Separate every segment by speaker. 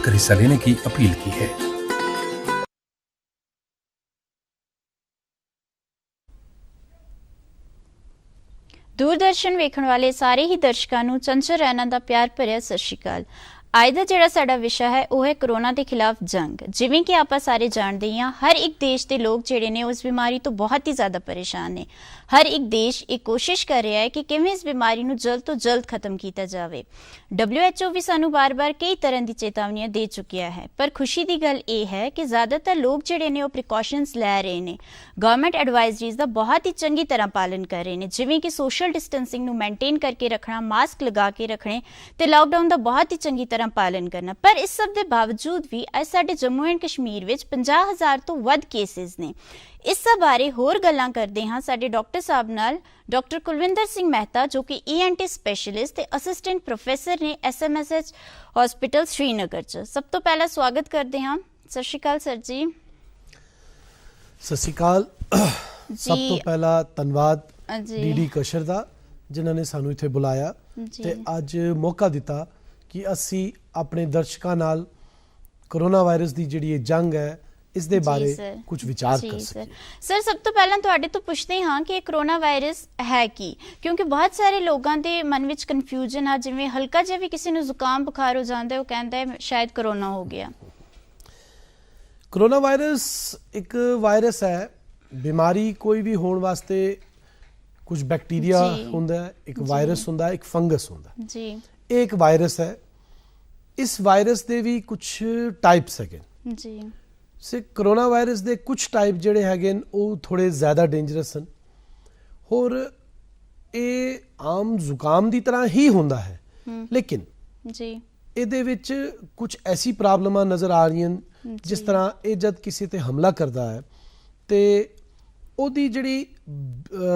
Speaker 1: बढ़कर हिस्सा लेने की अपील की है।
Speaker 2: दूरदर्शन वेखण वाले सारे ही दर्शकों को चंचल रैना का प्यार भरिया सत श्री अकाल। ਅੱਜ ਦਾ ਜਿਹੜਾ ਸਾਡਾ ਵਿਸ਼ਾ ਹੈ ਉਹ ਹੈ ਕਰੋਨਾ ਦੇ ਖਿਲਾਫ ਜੰਗ। ਜਿਵੇਂ ਕਿ ਆਪਾਂ ਸਾਰੇ ਜਾਣਦੇ ਹਾਂ, ਹਰ ਇੱਕ ਦੇਸ਼ ਦੇ ਲੋਕ ਜਿਹੜੇ ਨੇ ਉਸ ਬਿਮਾਰੀ ਤੋਂ ਬਹੁਤ ਹੀ ਜ਼ਿਆਦਾ ਪਰੇਸ਼ਾਨ ਨੇ। ਹਰ ਇੱਕ ਦੇਸ਼ ਇਹ ਕੋਸ਼ਿਸ਼ ਕਰ ਰਿਹਾ ਹੈ ਕਿ ਕਿਵੇਂ ਇਸ ਬਿਮਾਰੀ ਨੂੰ ਜਲਦ ਤੋਂ ਜਲਦ ਖਤਮ ਕੀਤਾ ਜਾਵੇ। WHO ਵੀ ਸਾਨੂੰ ਬਾਰ-ਬਾਰ ਕਈ ਤਰ੍ਹਾਂ ਦੀ ਚੇਤਾਵਨੀਆਂ ਦੇ ਚੁੱਕਿਆ ਹੈ, ਪਰ ਖੁਸ਼ੀ ਦੀ ਗੱਲ ਇਹ ਹੈ ਕਿ ਜ਼ਿਆਦਾਤਰ ਲੋਕ ਜਿਹੜੇ ਨੇ ਉਹ ਪ੍ਰੀਕਾਸ਼ਨਸ ਲੈ ਰਹੇ ਨੇ। ਗਵਰਨਮੈਂਟ ਐਡਵਾਈਜ਼ਰੀਜ਼ ਦਾ ਬਹੁਤ ਹੀ ਚੰਗੀ ਤਰ੍ਹਾਂ ਪਾਲਨ ਕਰ ਰਹੇ ਨੇ, ਜਿਵੇਂ ਕਿ ਸੋਸ਼ਲ ਡਿਸਟੈਂਸਿੰਗ ਨੂੰ ਮੇਨਟੇਨ ਕਰਕੇ ਰੱਖਣਾ, ਮਾਸਕ ਲਗਾ ਕੇ ਰੱਖਣੇ ਤੇ ਲਾਕਡਾਊਨ ਦਾ ਬਹੁਤ ਹੀ ਚੰਗੀ ਤਰ੍ਹਾਂ पालन करना। पर इस सब के बावजूद भी अज साडे जम्मू एंड कश्मीर विच 50,000 तो वध केसेस ने। इस सब बारे होर गल्लां करदे हां साडे डॉक्टर साहब नाल, डॉक्टर कुलविंदर सिंह मेहता जो कि ENT स्पैशलिस्ट ते असिस्टेंट प्रोफैसर ने SMSH हॉस्पिटल श्रीनगर च। सब तो पहला स्वागत करते हां। सत श्री अकाल सर जी।
Speaker 3: सत श्री अकाल। सब तो पहला धन्नवाद DD कशर दा जिन्हां ने सानू इत्थे बुलाया ते अज मौका दिता कि असी अपने दर्शकों नाल कोरोना वायरस की जिहड़ी जंग है इस दे बारे कुछ विचार कर सकें।
Speaker 2: सर सब तो पहला तुहाडे तो पुछते हाँ कि कोरोना वायरस है की, क्योंकि बहुत सारे लोगों के मन में कन्फ्यूजन है, जिवें हल्का जिहा भी किसी नूं जुकाम बुखार हो जाता है वो कहता है शायद कोरोना हो गया।
Speaker 3: कोरोना वायरस एक वायरस है, बीमारी कोई भी होने वास्ते कुछ बैक्टीरिया हुंदा है, एक वायरस हुंदा है, एक फंगस हुंदा है जी। एक वायरस है, इस वायरस दे भी कुछ टाइप्स है जी। से कोरोना वायरस दे कुछ टाइप जिहड़े हैगे वो थोड़े ज़्यादा डेंजरस हैं और ये आम जुकाम की तरह ही होंदा है, लेकिन जी इहदे विच कुछ ऐसी प्रॉब्लमां नज़र आ रही हैं जिस तरह ये जब किसी ते हमला करता है तो ਉਹਦੀ ਜਿਹੜੀ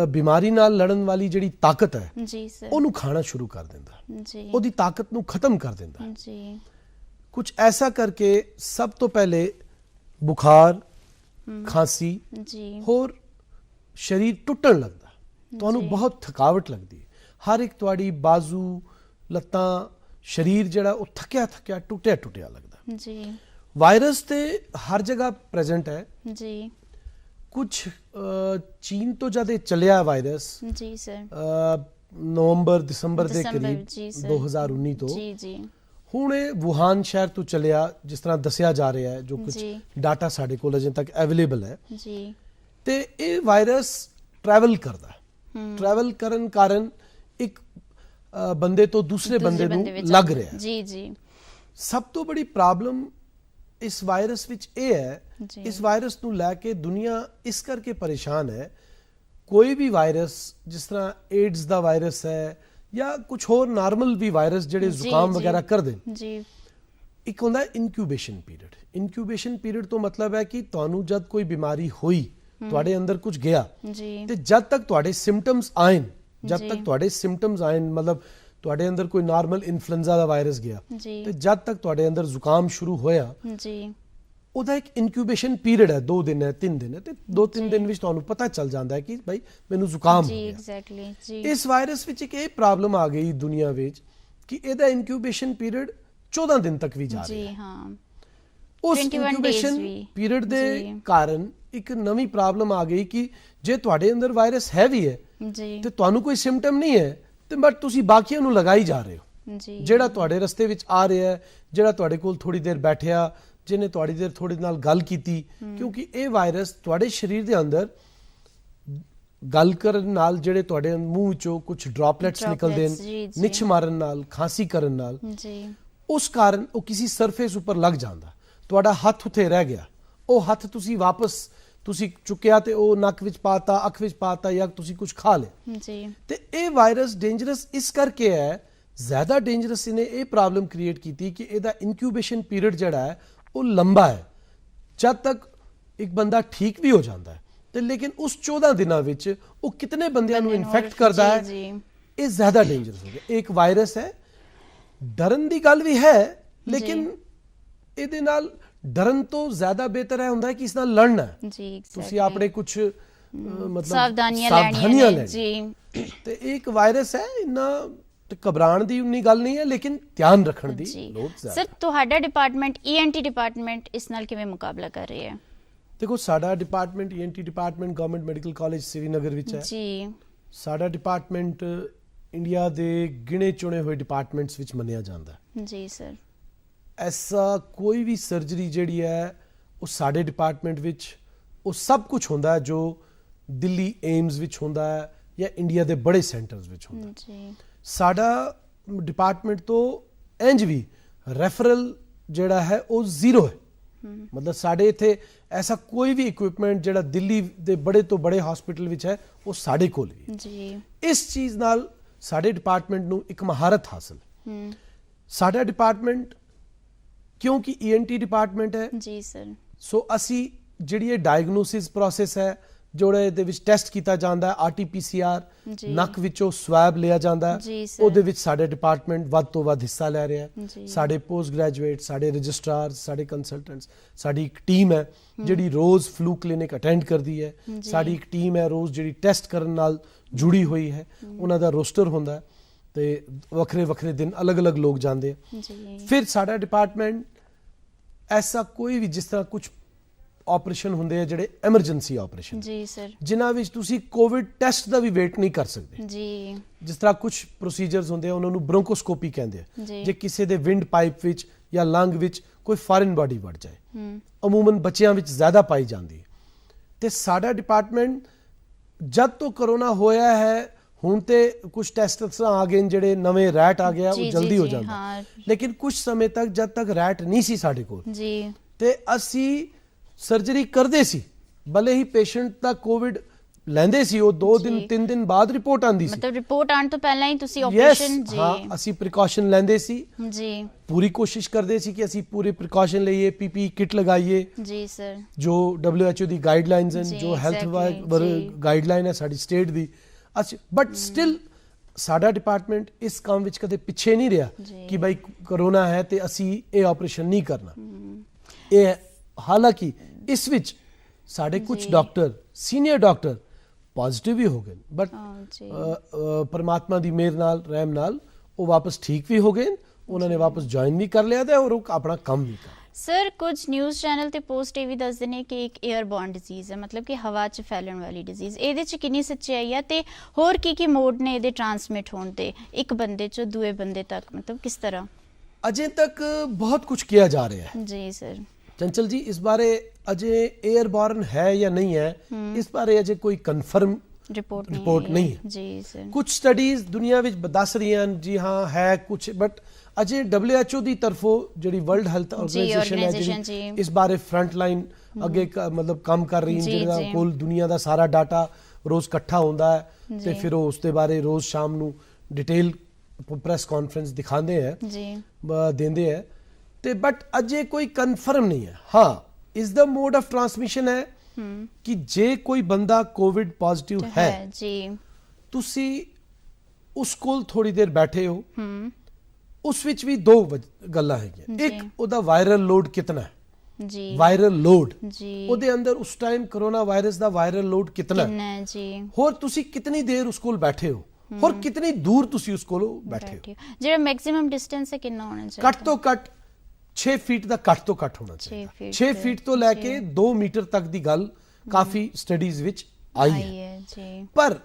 Speaker 3: ਬਿਮਾਰੀ ਨਾਲ ਲੜਨ ਵਾਲੀ ਜਿਹੜੀ ਤਾਕਤ ਹੈ ਜੀ ਸਰ ਉਹਨੂੰ ਖਾਣਾ ਸ਼ੁਰੂ ਕਰ ਦਿੰਦਾ ਜੀ, ਉਹਦੀ ਤਾਕਤ ਨੂੰ ਖਤਮ ਕਰ ਦਿੰਦਾ ਜੀ। ਕੁਝ ਐਸਾ ਕਰਕੇ ਸਭ ਤੋਂ ਪਹਿਲੇ ਬੁਖਾਰ, ਖਾਂਸੀ ਜੀ, ਹੋਰ ਸਰੀਰ ਟੁੱਟਣ ਲੱਗਦਾ, ਤੁਹਾਨੂੰ ਬਹੁਤ ਥਕਾਵਟ ਲੱਗਦੀ ਹੈ, ਹਰ ਇੱਕ ਤੁਹਾਡੀ ਬਾਜ਼ੂ, ਲੱਤਾਂ, ਸਰੀਰ ਜਿਹੜਾ ਉਹ ਥੱਕਿਆ ਥੱਕਿਆ ਟੁੱਟਿਆ ਟੁੱਟਿਆ ਲੱਗਦਾ ਜੀ। ਵਾਇਰਸ ਤੇ ਹਰ ਜਗ੍ਹਾ ਪ੍ਰੈਜ਼ੈਂਟ ਹੈ ਜੀ। कुछ चीन तो जद चलिया वायरस जी सर नवंबर दिसंबर के करीब 2019 तो जी जी हुण वुहान शहर तो चलिया, जिस तरह दसिया जा रहा है, जो कुछ डाटा साडे कोल अजे तक अवेलेबल है जी। ते ये वायरस ट्रैवल करदा है, ट्रैवल करन कारण एक बंदे तो दूसरे बंदे नूं लग रहा है जी जी। सब तो बड़ी प्रॉब्लम इस वायरस विच ये है, इस वायरस नूं लैके दुनिया इस करके परेशान है। कोई भी वायरस जिस तरह एड्स दा वायरस है या कुछ होर नॉर्मल भी वायरस जिहड़े जुकाम वगैरह कर देन जी, एक होंदा है इनक्यूबेशन पीरियड। इनक्यूबेशन पीरियड तो मतलब है कि तुहानूं जद कोई बीमारी होई, तुहाडे अंदर कुछ गया ते जद तक तुहाडे सिम्पटम्स आएन, जब तक तुहाडे सिम्पटम्स आएन, मतलब तुहाडे अंदर कोई नॉर्मल इन्फ्लुएंजा दा वायरस गया ते जद तक तुहाडे अंदर जुकाम शुरू होया जी, ਉਹਦਾ ਇੱਕ ਇਨਕਿਊਬੇਸ਼ਨ ਪੀਰੀਅਡ ਹੈ, 2 दिन है 3 दिन है ਤੇ 2-3 दिन ਵਿੱਚ ਤੁਹਾਨੂੰ ਪਤਾ ਚੱਲ ਜਾਂਦਾ ਹੈ ਕਿ ਭਾਈ ਮੈਨੂੰ ਜ਼ੁਕਾਮ ਹੋ ਗਿਆ ਜੀ। ਐਗਜ਼ੈਕਟਲੀ ਜੀ। ਇਸ ਵਾਇਰਸ ਵਿੱਚ ਇੱਕ ਇਹ ਪ੍ਰੋਬਲਮ ਆ ਗਈ ਦੁਨੀਆ ਵਿੱਚ ਕਿ ਇਹਦਾ ਇਨਕਿਊਬੇਸ਼ਨ ਪੀਰੀਅਡ 14 दिन ਤੱਕ ਵੀ ਜਾ ਰਿਹਾ ਹੈ ਜੀ। ਹਾਂ, ਉਸ ਇਨਕਿਊਬੇਸ਼ਨ ਪੀਰੀਅਡ ਦੇ ਕਾਰਨ ਇੱਕ ਨਵੀਂ ਪ੍ਰੋਬਲਮ ਆ ਗਈ ਕਿ ਜੇ ਤੁਹਾਡੇ ਅੰਦਰ ਵਾਇਰਸ ਹੈ ਵੀ ਹੈ ਜੀ ਤੇ ਤੁਹਾਨੂੰ ਕੋਈ ਸਿੰਪਟਮ ਨਹੀਂ ਹੈ ਤੇ ਬਟ ਤੁਸੀਂ ਬਾਕੀਆਂ ਨੂੰ ਲਗਾਈ ਜਾ ਰਹੇ ਹੋ ਜੀ। ਜਿਹੜਾ ਤੁਹਾਡੇ ਰਸਤੇ ਵਿੱਚ ਆ ਰਿਹਾ ਹੈ, ਜਿਹੜਾ ਤੁਹਾਡੇ ਕੋਲ ਥੋੜੀ ਦੇਰ ਬੈਠਿਆ, जिन्हें थोड़ी देर थोड़ी नाल गल कीती, क्योंकि ये वायरस तुहाडे शरीर दे अंदर गल करन नाल जिहड़े तुहाडे मूँह चों कुछ ड्रॉपलेट्स निकलदे ने, निछ मारन नाल, खांसी करन नाल जी, उस कारण वो किसी सरफेस उपर लग जांदा, तुहाडा हथ उत्थे रह गया, वो हथ तुसी वापस तुसी चुक्या ते वो नक विच पाता, अख विच पाता या तुसी कुछ खा लिया जी। ते ये वायरस डेंजरस इस करके है, ज़्यादा डेंजरस इन्हें ये प्रॉब्लम क्रिएट की कि इहदा इनक्यूबेशन पीरियड जिहड़ा है वो लंबा है। जब तक एक बंदा ठीक भी हो जाता है तो लेकिन उस 14 दिनों विच वो कितने बंदियां नूं इन्फेक्ट करता है, ये ज़्यादा डेंजरस हो गया। एक वायरस है, डरन की गल भी है, लेकिन इहदे नाल डरन तो ज़्यादा बेहतर है हुंदा है कि इस नाल लड़ना जी। तुसीं अपने कुछ मतलब सावधानियां लैणियां जी। ते एक वायरस है, इन्ना ਤੇ ਘਬਰਾਉਣ ਦੀ ਉਨੀ ਗੱਲ ਨਹੀਂ ਹੈ, ਲੇਕਿਨ ਧਿਆਨ ਰੱਖਣ ਦੀ ਲੋੜ ਜ਼ਿਆਦਾ।
Speaker 2: ਸਰ ਤੁਹਾਡਾ ਡਿਪਾਰਟਮੈਂਟ ENT ਡਿਪਾਰਟਮੈਂਟ ਇਸ ਨਾਲ ਕਿਵੇਂ ਮੁਕਾਬਲਾ ਕਰ ਰਹੀ ਹੈ?
Speaker 3: ਦੇਖੋ, ਸਾਡਾ department ENT department government medical college Srinagar ਵਿੱਚ ਹੈ
Speaker 2: ਜੀ।
Speaker 3: ਸਾਡਾ ਡਿਪਾਰਟਮੈਂਟ ਇੰਡੀਆ ਦੇ ਗਿਣੇ ਚੁਣੇ ਹੋਏ ਡਿਪਾਰਟਮੈਂਟਸ ਵਿੱਚ ਮੰਨਿਆ ਜਾਂਦਾ ਹੈ।
Speaker 2: ਜੀ ਸਰ।
Speaker 3: ਐਸਾ ਕੋਈ ਵੀ ਸਰਜਰੀ ਜਿਹੜੀ ਹੈ ਉਹ ਸਾਡੇ ਡਿਪਾਰਟਮੈਂਟ ਵਿੱਚ ਉਹ ਸਭ ਕੁਝ ਹੁੰਦਾ ਹੈ ਜੋ ਦਿੱਲੀ ਏਮਸ ਵਿੱਚ ਹੁੰਦਾ ਹੈ ਜਾਂ ਇੰਡੀਆ ਦੇ ਬੜੇ ਸੈਂਟਰਸ ਵਿੱਚ ਹੁੰਦਾ
Speaker 2: ਜੀ।
Speaker 3: ਸਾਡਾ ਡਿਪਾਰਟਮੈਂਟ ਤੋਂ ਇੰਜ ਵੀ ਰੈਫਰਲ ਜਿਹੜਾ ਹੈ ਉਹ ਜ਼ੀਰੋ ਹੈ। ਮਤਲਬ ਸਾਡੇ ਇੱਥੇ ਐਸਾ ਕੋਈ ਵੀ ਇਕਵਿਪਮੈਂਟ ਜਿਹੜਾ ਦਿੱਲੀ ਦੇ ਬੜੇ ਤੋਂ ਬੜੇ ਹਸਪੀਟਲ ਵਿੱਚ ਹੈ ਉਹ ਸਾਡੇ ਕੋਲ ਵੀ ਹੈ।
Speaker 2: ਜੀ।
Speaker 3: ਇਸ ਚੀਜ਼ ਨਾਲ ਸਾਡੇ ਡਿਪਾਰਟਮੈਂਟ ਨੂੰ ਇੱਕ ਮਹਾਰਤ ਹਾਸਲ ਹੈ। ਸਾਡਾ ਡਿਪਾਰਟਮੈਂਟ ਕਿਉਂਕਿ ENT ਡਿਪਾਰਟਮੈਂਟ ਹੈ
Speaker 2: ਜੀ ਸਰ,
Speaker 3: ਸੋ ਅਸੀਂ ਜਿਹੜੀ ਇਹ ਡਾਇਗਨੋਸਿਸ ਪ੍ਰੋਸੈਸ ਹੈ ਜਿਹੜਾ ਇਹਦੇ ਵਿੱਚ ਟੈਸਟ ਕੀਤਾ ਜਾਂਦਾ ਹੈ RT-PCR,
Speaker 2: ਜੀ।
Speaker 3: ਨੱਕ ਵਿੱਚੋਂ ਸਵੈਬ ਲਿਆ ਜਾਂਦਾ
Speaker 2: ਜੀ
Speaker 3: ਹੈ,
Speaker 2: ਸਰ।
Speaker 3: ਉਹਦੇ ਵਿੱਚ ਸਾਡੇ ਡਿਪਾਰਟਮੈਂਟ ਵੱਧ ਤੋਂ ਵੱਧ ਹਿੱਸਾ ਲੈ ਰਿਹਾ ਹੈ।
Speaker 2: ਜੀ।
Speaker 3: ਸਾਡੇ ਪੋਸਟ ਗ੍ਰੈਜੂਏਟ, ਸਾਡੇ ਰਜਿਸਟਰਾਰ, ਸਾਡੇ ਕੰਸਲਟੈਂਟਸ, ਸਾਡੀ ਇੱਕ ਟੀਮ ਹੈ ਜਿਹੜੀ ਰੋਜ਼ ਫਲੂ ਕਲੀਨਿਕ ਅਟੈਂਡ ਕਰਦੀ ਹੈ।
Speaker 2: ਜੀ।
Speaker 3: ਸਾਡੀ ਇੱਕ ਟੀਮ ਹੈ ਰੋਜ਼ ਜਿਹੜੀ ਟੈਸਟ ਕਰਨ ਨਾਲ ਜੁੜੀ ਹੋਈ ਹੈ। ਉਹਨਾਂ ਦਾ ਰੋਸਟਰ ਹੁੰਦਾ ਹੈ ਤੇ ਵੱਖਰੇ ਵੱਖਰੇ ਦਿਨ ਅਲੱਗ-ਅਲੱਗ ਲੋਕ ਜਾਂਦੇ ਆ।
Speaker 2: ਜੀ।
Speaker 3: ਫਿਰ ਸਾਡਾ ਡਿਪਾਰਟਮੈਂਟ ਐਸਾ ਕੋਈ ਵੀ ਜਿਸ ਤਰ੍ਹਾਂ ਕੁਝ ਆਪਰੇਸ਼ਨ ਹੁੰਦੇ ਆ ਜਿਹੜੇ ਐਮਰਜੈਂਸੀ ਆਪਰੇਸ਼ਨ,
Speaker 2: ਜੀ ਸਰ।
Speaker 3: ਜਿਨ੍ਹਾਂ ਵਿੱਚ ਤੁਸੀਂ ਕੋਵਿਡ ਟੈਸਟ ਦਾ ਵੀ ਵੇਟ ਨਹੀਂ ਕਰ ਸਕਦੇ।
Speaker 2: ਜੀ।
Speaker 3: ਜਿਸ ਤਰ੍ਹਾਂ ਕੁਝ ਪ੍ਰੋਸੀਜਰਸ ਹੁੰਦੇ ਆ ਉਹਨਾਂ ਨੂੰ ਬ੍ਰੋਂਕੋਸਕੋਪੀ ਕਹਿੰਦੇ ਆ।
Speaker 2: ਜੀ।
Speaker 3: ਜੇ ਕਿਸੇ ਦੇ ਵਿੰਡ ਪਾਈਪ ਵਿੱਚ ਜਾਂ ਲੰਗ ਵਿੱਚ ਕੋਈ ਫੋਰਨ ਬਾਡੀ ਵੜ ਜਾਏ, ਅਮੂਮਨ ਬੱਚਿਆਂ ਵਿੱਚ ਜ਼ਿਆਦਾ ਪਾਈ ਜਾਂਦੀ ਹੈ। ਤੇ ਸਾਡਾ ਡਿਪਾਰਟਮੈਂਟ ਜਦ ਤੋਂ ਕਰੋਨਾ ਹੋਇਆ ਹੈ ਹੁਣ ਤੇ ਕੁਝ ਟੈਸਟ ਆ ਗਏ ਨੇ ਜਿਹੜੇ ਨਵੇਂ ਰੈਟ ਆ ਗਿਆ ਉਹ
Speaker 2: ਜੀ,
Speaker 3: ਜਲਦੀ
Speaker 2: ਜੀ,
Speaker 3: ਹੋ
Speaker 2: ਜੀ,
Speaker 3: ਜਾਂਦਾ,
Speaker 2: ਹਾਂ।
Speaker 3: ਲੇਕਿਨ ਕੁਝ ਸਮੇਂ ਤੱਕ ਜਦ ਤੱਕ ਰੈਟ ਨਹੀਂ ਸੀ ਸਾਡੇ ਕੋਲ
Speaker 2: ਜੀ।
Speaker 3: ਤੇ ਅਸੀਂ ਸਰਜਰੀ ਕਰਦੇ ਸੀ, ਭਲੇ ਹੀ ਪੇਸ਼ੈਂਟ ਦਾ ਕੋਵਿਡ ਲੈਂਦੇ ਸੀ, ਉਹ 2 ਦਿਨ 3 ਦਿਨ ਬਾਅਦ ਰਿਪੋਰਟ ਆਂਦੀ ਸੀ।
Speaker 2: ਮਤਲਬ ਰਿਪੋਰਟ ਆਉਣ ਤੋਂ ਪਹਿਲਾਂ ਹੀ ਤੁਸੀਂ
Speaker 3: Yes,
Speaker 2: ਆਪਰੇਸ਼ਨ? ਜੀ।
Speaker 3: ਹਾਂ, ਅਸੀਂ ਪ੍ਰੀਕਾਸ਼ਨ ਲੈਂਦੇ ਸੀ।
Speaker 2: ਜੀ।
Speaker 3: ਪੂਰੀ ਕੋਸ਼ਿਸ਼ ਕਰਦੇ ਸੀ ਕਿ ਅਸੀਂ ਪੂਰੇ ਪ੍ਰੀਕਾਸ਼ਨ ਲਈਏ, PPE ਕਿਟ ਲਗਾਈਏ
Speaker 2: ਜੀ ਸਰ।
Speaker 3: ਜੋ WHO ਦੀ ਗਾਈਡਲਾਈਨਸ ਹਨ,
Speaker 2: ਜੀ,
Speaker 3: ਜੋ ਹੈਲਥ
Speaker 2: exactly, ਜੀ।
Speaker 3: ਗਾਈਡਲਾਈਨ ਹੈ ਸਾਡੀ ਸਟੇਟ ਦੀ। ਅਸੀਂ ਬਟ ਸਟਿਲ ਸਾਡਾ ਡਿਪਾਰਟਮੈਂਟ ਇਸ ਕੰਮ ਵਿੱਚ ਕਦੇ ਪਿੱਛੇ ਨਹੀਂ ਰਿਹਾ
Speaker 2: ਜੀ।
Speaker 3: ਕਿ ਭਾਈ ਕਰੋਨਾ ਹੈ ਤੇ ਅਸੀਂ ਇਹ ਆਪਰੇਸ਼ਨ ਨਹੀਂ ਕਰਨਾ। ਇਹ ਹਾਲਾਂਕਿ ਇਸ ਵਿੱਚ ਸਾਡੇ ਕੁਝ
Speaker 2: ਜੀ।
Speaker 3: ਡਾਕਟਰ, ਸੀਨੀਅਰ ਡਾਕਟਰ ਪੋਜ਼ਿਟਿਵ ਵੀ ਹੋ ਗਏ, ਬਟ
Speaker 2: ਜੀ।
Speaker 3: ਪਰਮਾਤਮਾ ਦੀ ਮਿਹਰ ਨਾਲ, ਰਹਿਮ ਨਾਲ ਉਹ ਵਾਪਸ ਠੀਕ ਵੀ ਹੋ ਗਏ। ਉਹਨਾਂ ਨੇ ਵਾਪਸ ਜੁਆਇਨ ਵੀ ਕਰ ਲਿਆ ਤੇ ਔਰ ਉਹ ਆਪਣਾ ਕੰਮ ਵੀ ਕਰ।
Speaker 2: ਸਰ ਕੁਝ ਨਿਊਜ਼ ਚੈਨਲ ਤੇ ਪੋਸਟ ਇਹ ਵੀ ਦੱਸਦੇ ਨੇ ਕਿ ਇੱਕ 에ਅਰਬੋਰਨ ਡਿਜ਼ੀਜ਼ ਹੈ, ਮਤਲਬ ਕਿ ਹਵਾ 'ਚ ਫੈਲਣ ਵਾਲੀ ਡਿਜ਼ੀਜ਼। ਇਹਦੇ 'ਚ ਕਿੰਨੀ ਸੱਚਾਈ ਹੈ ਤੇ ਹੋਰ ਕੀ ਮੋਡ ਨੇ ਇਹਦੇ ਟ੍ਰਾਂਸਮਿਟ ਹੋਣ ਦੇ ਇੱਕ ਬੰਦੇ 'ਚੋਂ ਦੂਏ ਬੰਦੇ ਤੱਕ, ਮਤਲਬ ਕਿਸ ਤਰ੍ਹਾਂ?
Speaker 3: ਅਜੇ ਤੱਕ ਬਹੁਤ ਕੁਝ किया जा रहा है।
Speaker 2: जी सर।
Speaker 3: चंचल जी, इस बारे अजय एयरबॉर्न है या नहीं है, इस बारे अजय कोई कंफर्म रिपोर्ट नहीं है।
Speaker 2: जी सर।
Speaker 3: कुछ स्टडीज दुनिया विच दस रही हैं जी हाँ है कुछ, बट अजय WHO ਦੀ ਤਰਫੋਂ ਜਿਹੜੀ ਵਰਲਡ ਹੈਲਥ ਆਰਗੇਨਾਈਜੇਸ਼ਨ ਹੈ ਜਿਹੜੀ ਇਸ ਬਾਰੇ ਫਰੰਟ ਲਾਈਨ ਅੱਗੇ ਮਤਲਬ ਕੰਮ ਕਰ ਰਹੀ ਹੈ, ਜਿਹੜਾ ਕੋਲ ਦੁਨੀਆ ਦਾ ਸਾਰਾ ਡਾਟਾ ਰੋਜ਼ ਇਕੱਠਾ ਹੁੰਦਾ ਹੈ ਤੇ ਫਿਰ ਉਹ ਉਸ ਦੇ ਬਾਰੇ ਰੋਜ਼ ਸ਼ਾਮ ਨੂੰ ਡਿਟੇਲ ਪ੍ਰੈਸ ਕਾਨਫਰੰਸ ਦਿਖਾਉਂਦੇ ਹੈ
Speaker 2: ਜੀ,
Speaker 3: ਦਿੰਦੇ ਹੈ ਤੇ ਬਟ ਅਜੇ ਕੋਈ ਕਨਫਰਮ ਨਹੀਂ ਹੈ। ਹਾਂ, ਇਸ ਦਾ ਮੋਡ ਆਫ ਟ੍ਰਾਂਸਮਿਸ਼ਨ ਹੈ ਕਿ ਜੇ ਕੋਈ ਬੰਦਾ ਕੋਵਿਡ ਪੋਜ਼ਿਟਿਵ ਹੈ
Speaker 2: ਜੀ, ਤੁਸੀਂ
Speaker 3: ਉਸ ਕੋਲ ਥੋੜੀ ਦੇਰ ਬੈਠੇ ਹੋ, ਉਸ ਵਿੱਚ ਵੀ ਦੋ ਗੱਲਾਂ ਹੈਗੀਆਂ। ਇੱਕ, ਉਹਦਾ ਵਾਇਰਲ ਲੋਡ ਕਿੰਨਾ ਹੈ
Speaker 2: ਜੀ,
Speaker 3: ਵਾਇਰਲ ਲੋਡ
Speaker 2: ਜੀ,
Speaker 3: ਉਹਦੇ ਅੰਦਰ ਉਸ ਟਾਈਮ ਕਰੋਨਾ ਵਾਇਰਸ ਦਾ ਵਾਇਰਲ ਲੋਡ ਕਿੰਨਾ
Speaker 2: ਹੈ ਜੀ, ਹੋਰ
Speaker 3: ਤੁਸੀਂ ਕਿੰਨੀ ਦੇਰ ਉਸ ਕੋਲ ਬੈਠੇ ਹੋ, ਹੋਰ ਕਿੰਨੀ ਦੂਰ ਤੁਸੀਂ ਉਸ ਕੋਲੋਂ ਬੈਠੇ ਹੋ,
Speaker 2: ਜਿਹੜਾ ਮੈਕਸਿਮਮ ਡਿਸਟੈਂਸ ਹੈ ਕਿੰਨਾ ਹੋਣਾ ਚਾਹੀਦਾ?
Speaker 3: ਘੱਟ ਤੋਂ ਘੱਟ 6 ਫੀਟ ਦਾ ਘੱਟ ਤੋਂ ਘੱਟ ਹੋਣਾ ਚਾਹੀਦਾ। 6 ਫੀਟ ਤੋਂ ਲੈ ਕੇ 2 ਮੀਟਰ ਤੱਕ ਦੀ ਗੱਲ ਕਾਫੀ ਸਟੱਡੀਜ਼ ਵਿੱਚ ਆਈ ਹੈ ਜੀ। ਪਰ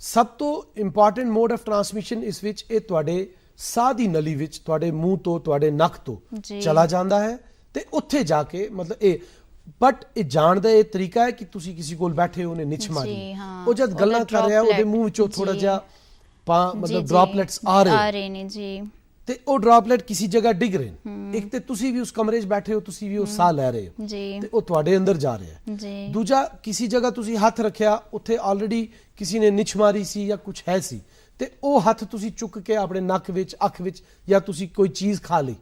Speaker 3: ਸਭ ਤੋਂ ਇੰਪੋਰਟੈਂਟ ਮੋਡ ਆਫ ਟ੍ਰਾਂਸਮਿਸ਼ਨ ਇਸ ਵਿੱਚ ਇਹ ਤੁਹਾਡੇ ਸਾਹ ਦੀ ਨਲੀ ਵਿੱਚ, ਤੁਹਾਡੇ ਮੂੰਹ ਤੋਂ, ਤੁਹਾਡੇ ਨੱਕ ਤੋਂ ਚਲਾ ਜਾਂਦਾ ਹੈ ਤੇ ਉੱਥੇ ਜਾ ਕੇ ਮਤਲਬ ਇਹ, ਬਟ ਇਹ ਜਾਣ ਦਾ ਇਹ ਤਰੀਕਾ ਹੈ ਕਿ ਤੁਸੀਂ ਕਿਸੇ ਕੋਲ ਬੈਠੇ ਹੋ, ਉਹਨੇ ਨਿੱਛ ਮਾਰੀ, ਉਹ ਜਦ ਗੱਲਾਂ ਕਰ ਰਿਹਾ ਉਹਦੇ ਮੂੰਹ ਵਿੱਚੋਂ ਥੋੜਾ ਜਿਹਾ ਮਤਲਬ ਡ੍ਰੌਪਲੇਟਸ ਆ ਰਹੇ ਨੇ ਜੀ, ਤੇ ਉਹ ਡ੍ਰੌਪਲੇਟ ਕਿਸੇ ਜਗ੍ਹਾ ਡਿੱਗ ਰਹੇ ਨੇ। ਇੱਕ ਤੇ ਤੁਸੀਂ ਵੀ ਉਸ ਕਮਰੇ 'ਚ ਬੈਠੇ ਹੋ, ਤੁਸੀਂ ਵੀ ਉਹ ਸਾਹ ਲੈ ਰਹੇ ਹੋ ਤੇ ਉਹ ਤੁਹਾਡੇ ਅੰਦਰ ਜਾ ਰਿਹਾ ਹੈ। ਦੂਜਾ, ਕਿਸੇ ਜਗ੍ਹਾ ਤੁਸੀਂ ਹੱਥ ਰੱਖਿਆ, ਉੱਥੇ ਆਲਰੇਡੀ ਕਿਸੇ ਨੇ ਨਿੱਛ ਮਾਰੀ ਸੀ ਜਾਂ ਕੁਝ ਹੈ ਸੀ ਤੇ ਉਹ ਹੱਥ ਤੁਸੀਂ ਚੁੱਕ ਕੇ ਆਪਣੇ ਨੱਕ ਵਿੱਚ, ਅੱਖ ਵਿੱਚ, ਜਾਂ ਤੁਸੀਂ ਕੋਈ ਚੀਜ਼ ਖਾ ਲਈ,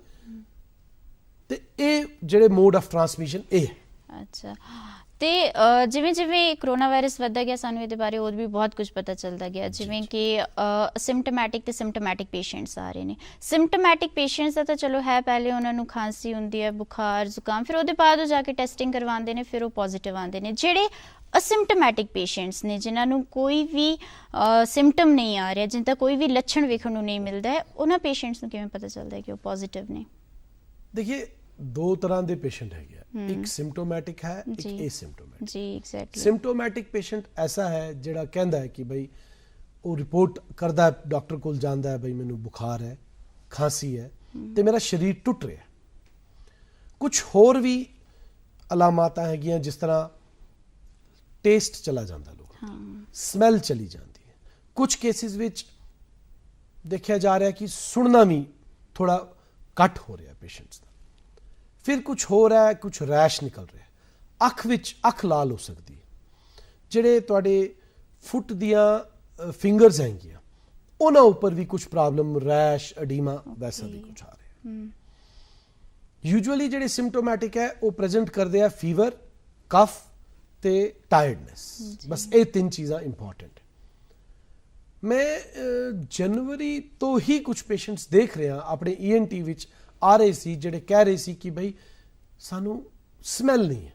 Speaker 3: ਤੇ ਇਹ ਜਿਹੜੇ ਮੋਡ ਆਫ ਟ੍ਰਾਂਸਮਿਸ਼ਨ ਇਹ ਹੈ।
Speaker 2: ਅੱਛਾ, ਤੇ ਜਿਵੇਂ ਜਿਵੇਂ ਕਰੋਨਾ ਵਾਇਰਸ ਵੱਧਦਾ ਗਿਆ ਸਾਨੂੰ ਇਹਦੇ ਬਾਰੇ ਹੋਰ ਵੀ ਬਹੁਤ ਕੁਝ ਪਤਾ ਚੱਲਦਾ ਗਿਆ, ਜਿਵੇਂ ਕਿ ਸਿੰਪਟੋਮੈਟਿਕ ਤੇ ਸਿੰਪਟੋਮੈਟਿਕ ਪੇਸ਼ੈਂਟਸ ਆ ਰਹੇ ਨੇ। ਸਿੰਪਟੋਮੈਟਿਕ ਪੇਸ਼ੈਂਟਸ ਦਾ ਤਾਂ ਚਲੋ ਹੈ, ਪਹਿਲੇ ਉਹਨਾਂ ਨੂੰ ਖਾਂਸੀ ਹੁੰਦੀ ਹੈ, ਬੁਖਾਰ ਜ਼ੁਕਾਮ, ਫਿਰ ਉਹਦੇ ਬਾਅਦ ਉਹ ਜਾ ਕੇ ਟੈਸਟਿੰਗ ਕਰਵਾਉਂਦੇ ਨੇ, ਫਿਰ ਉਹ ਪੋਜ਼ਿਟਿਵ ਆਉਂਦੇ ਨੇ। ਜਿਹੜੇ ਅਸਿਮਟੋਮੈਟਿਕ ਪੇਸ਼ੈਂਟਸ ਨੇ, ਜਿਨ੍ਹਾਂ ਨੂੰ ਕੋਈ ਵੀ ਸਿੰਪਟਮ ਨਹੀਂ ਆ ਰਿਹਾ, ਜਿਨ੍ਹਾਂ ਦਾ ਕੋਈ ਵੀ ਲੱਛਣ ਵੇਖਣ ਨੂੰ ਨਹੀਂ ਮਿਲਦਾ ਹੈ, ਉਹਨਾਂ ਪੇਸ਼ੈਂਟਸ ਨੂੰ ਕਿਵੇਂ ਪਤਾ ਚੱਲਦਾ ਹੈ ਕਿ ਉਹ ਪੋਜ਼ਿਟਿਵ ਨੇ?
Speaker 3: देखिए दो तरह के पेशेंट है, एक सिम्पटोमैटिक है, एक एसिम्पटोमैटिक।
Speaker 2: जी एग्जैक्टली।
Speaker 3: सिम्पटोमैटिक पेशेंट ऐसा है जिहड़ा कहंदा है कि भाई वो रिपोर्ट करदा है, डॉक्टर कोल जांदा है, भाई मैनू बुखार है, खांसी है ते मेरा शरीर टुट रहा है। कुछ होर भी अलामातां हैगियां, जिस तरह टेस्ट चला जाता लोगों दा, स्मैल चली जाती है। कुछ केसिस विच देखा जा रहा है कि सुनना भी थोड़ा घट हो रहा है पेशेंट्स का। फिर कुछ हो रहा है, कुछ रैश निकल रहा है, अख लाल हो सकती है। जिहड़े तुहाडे फुट दियां फिंगर्स हैगियां उन्हां उपर भी कुछ प्रॉब्लम, रैश, अडीमा वैसा भी कुछ आ रहा है। यूजुअली जिहड़े सिम्पटोमैटिक है वो प्रेजेंट करते हैं फीवर, कफ ते टायर्डनेस, बस ये 3 चीज़ां इंपॉर्टेंट। मैं जनवरी तो ही कुछ पेशेंट्स देख रहा अपने ENT विच आ रहे सी, जिहड़े कह रहे सी कि भाई सानू स्मैल नहीं है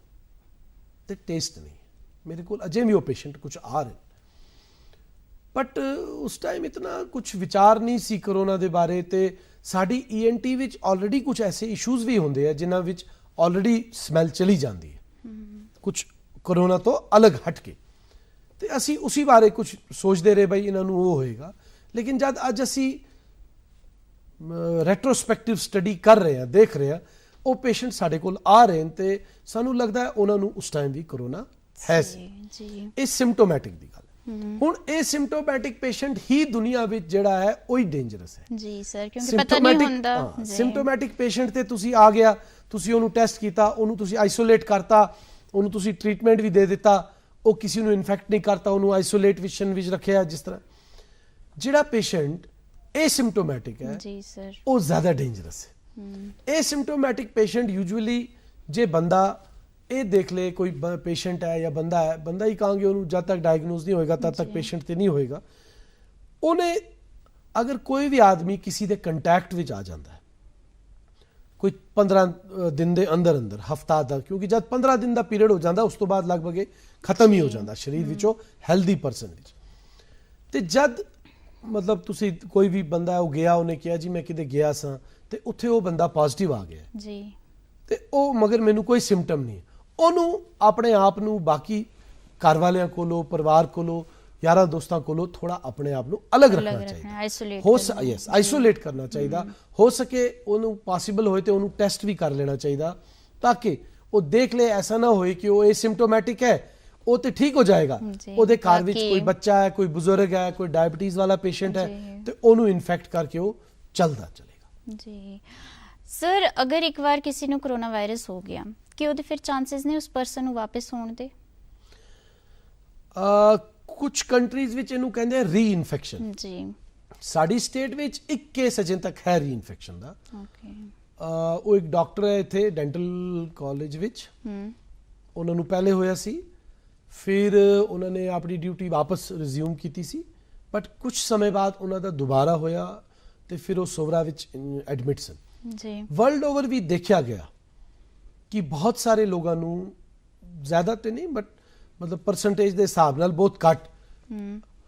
Speaker 3: ते टेस्ट नहीं है। मेरे को अजे भी वो पेशेंट कुछ आ रहे, बट उस टाइम इतना कुछ विचार नहीं सी कोरोना के बारे। ते साडी ENT विच ऑलरेडी कुछ ऐसे इशूज़ भी होंदे हैं जिन्हां विच ऑलरेडी स्मैल चली जाती है, कुछ कोरोना तो अलग हट के। तो असी उसी बारे कुछ सोचते रहे भाई इन्हों वो होएगा, लेकिन जब अज असी रेट्रोस्पैक्टिव स्टडी कर रहे हैं, देख रहे हैं, वो पेशेंट साढ़े कोल आ रहे हैं, तो सानू लगता है उन्होंने उस टाइम भी कोरोना है सी। ये सिम्पटोमैटिक की गल। हुण ये सिम्पटोमैटिक पेशेंट ही दुनिया में जिहड़ा है वही डेंजरस है
Speaker 2: जी सर, क्योंकि पता नहीं हुंदा।
Speaker 3: सिम्पटोमैटिक पेशेंट ते तुसी आ गया, तुसी ओनू टेस्ट कीता, ओनू तुसी आइसोलेट करता, ओनू तुसी ट्रीटमेंट भी दे दिता, वो किसी को इन्फेक्ट नहीं करता, उन्होंने आइसोलेशन विच रखिया। जिस तरह जिहड़ा पेशेंट एसिम्पटोमैटिक है
Speaker 2: जी सर,
Speaker 3: वो ज़्यादा डेंजरस है। एसिम्पटोमैटिक पेशेंट यूजुअली जे बंदा ये देख ले कोई पेशेंट है या बंदा है, बंदा ही कहांगे उन्होंने जब तक डायग्नोज नहीं होएगा तब तक पेशेंट तो नहीं होएगा। उन्हें अगर कोई भी आदमी किसी के कंटैक्ट विच आ जाता है, कोई 15 दिन के अंदर अंदर, हफ्ता तक, क्योंकि जब 15 दिन का पीरियड हो जाता उस तो बाद लगभग खत्म ही हो जाता शरीर विचों हैल्दी परसन विच। ते जद मतलब तुसी कोई भी बंदा है वो गया, उन्हें कहा जी मैं किते गया सा ते उत्थे वो बंदा पॉजिटिव आ गया
Speaker 2: जी,
Speaker 3: ते ओ मगर मैनू कोई सिम्पटम नहीं, ओनू अपने आप नू बाकी घर वालियां कोलों, परिवार कोलों, यारा दोस्तों कोलों थोड़ा अपने आप नू अलग रखना चाहिए, आइसोलेट करना चाहिए। हो सके ओनू पॉसिबल होए तो ओनू टेस्ट भी कर लेना चाहिए, ताकि वो देख ले ऐसा ना होए कि वो एसिम्पटोमैटिक है, वो तो ठीक हो जाएगा, ओदे घर विच कोई बच्चा है, कोई बुजुर्ग है, कोई डायबिटीज वाला पेशेंट है, तो ओनू इन्फेक्ट करके वो चलता चलेगा।
Speaker 2: जी सर, अगर एक बार किसी को कोरोना वायरस हो गया कि ओदे फिर चांसेस ने उस पर्सन को वापस होने दे?
Speaker 3: कुछ कंट्रीज विच इनू कहंदे री infection
Speaker 2: ji.
Speaker 3: Sari state which एक केस अजे तक है री इन्फेक्शन दा। ओके। वो एक डॉक्टर है इत्थे डेंटल कॉलेज विच, उन्होंने पहले होया सी, फिर उन्होंने अपनी ड्यूटी वापस रिज्यूम की सी, बट कुछ समय बाद उन्होंने दोबारा होया तो फिर वो सोवरा विच एडमिट सन जी। वर्ल्ड ओवर भी देखा गया कि बहुत सारे लोगों नू, ज़्यादा तो नहीं बट मतलब परसेंटेज के हिसाब नाल बहुत घट